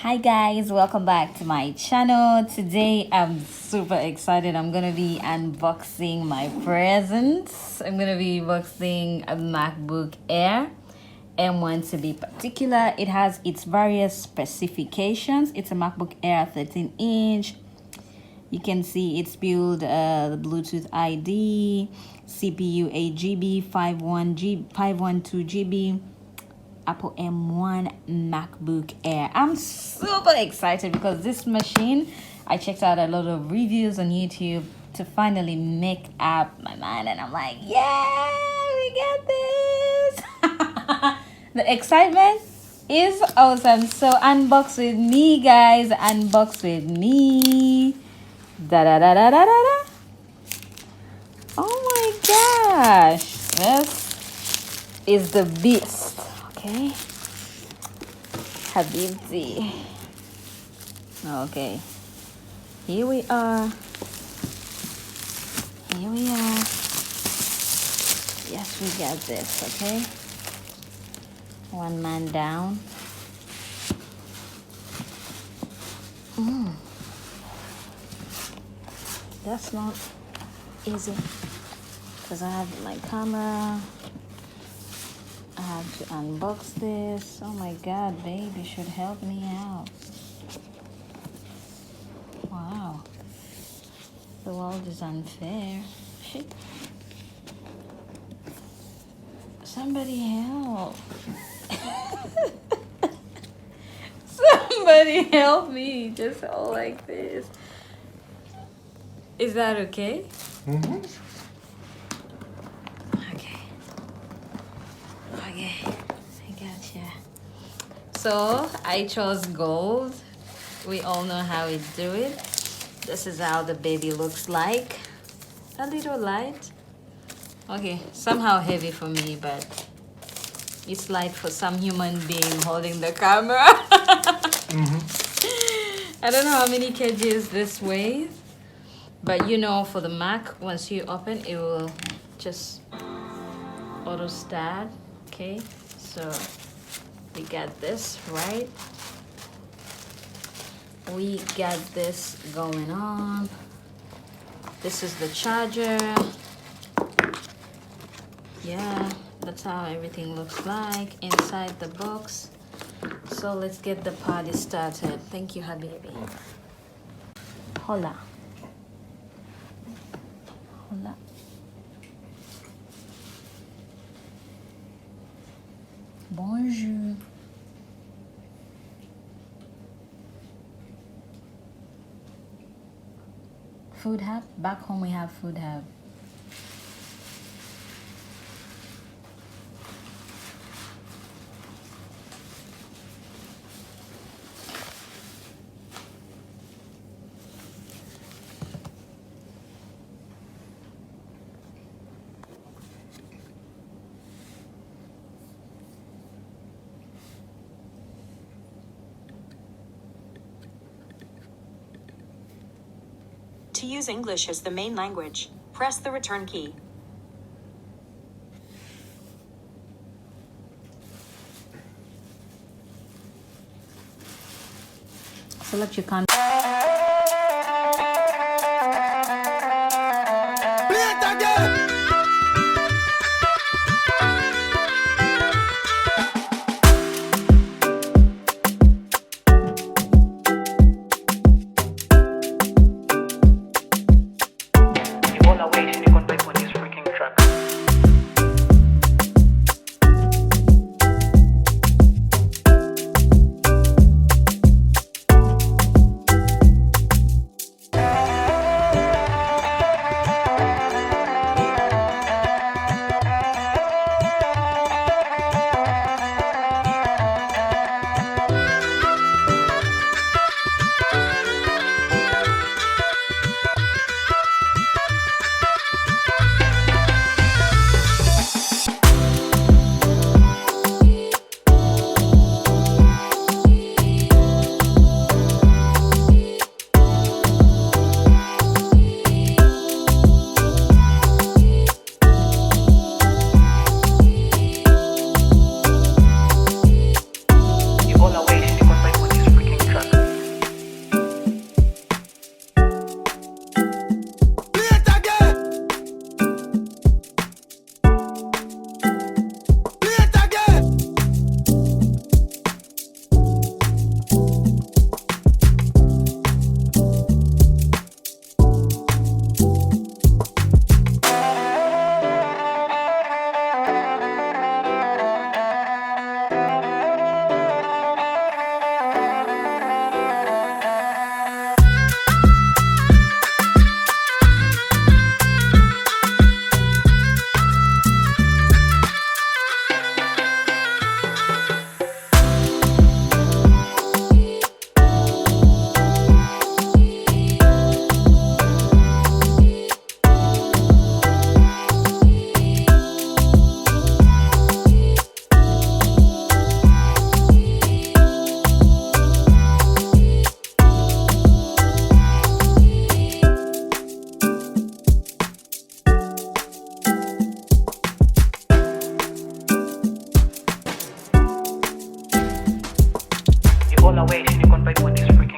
Hi guys, welcome back to my channel. Today I'm super excited. I'm gonna be unboxing my presents. I'm gonna be unboxing a MacBook Air M1 to be particular. It has its various specifications. It's a MacBook Air 13-inch. You can see it's built the Bluetooth ID, CPU 8 GB, 512 GB, Apple M1 MacBook Air. I'm super excited because this machine, I checked out a lot of reviews on YouTube to finally make up my mind, and I'm like, yeah, we got this. The excitement is awesome. So unbox with me, guys. Unbox with me. Da da da da da da da. Oh my gosh, this is the beast. Okay, Habibti. Okay, here we are. Here we are. Yes, we got this. Okay, one man down. That's not easy because I have my camera. I have to unbox this. Oh my god, babe, you should help me out. Wow. The world is unfair. Shit. Somebody help. Somebody help me. Just all like this. Is that okay? Mm-hmm. Okay, I gotcha. So I chose gold. We all know how we do it. This is how the baby looks like. A little light. Okay, somehow heavy for me, but it's light for some human being holding the camera. I don't know how many kgs this weighs, but you know, for the Mac, once you open, it will just auto start. Okay, so we got this, right? We got this going on. This is the charger. Yeah, that's how everything looks like inside the box. So let's get the party started. Thank you, Habibi. Hola. Hola. Bonjour. Food hub. Back home we have food hub. To use English as the main language, press the return key. Select your content. all away, she con by 20 free.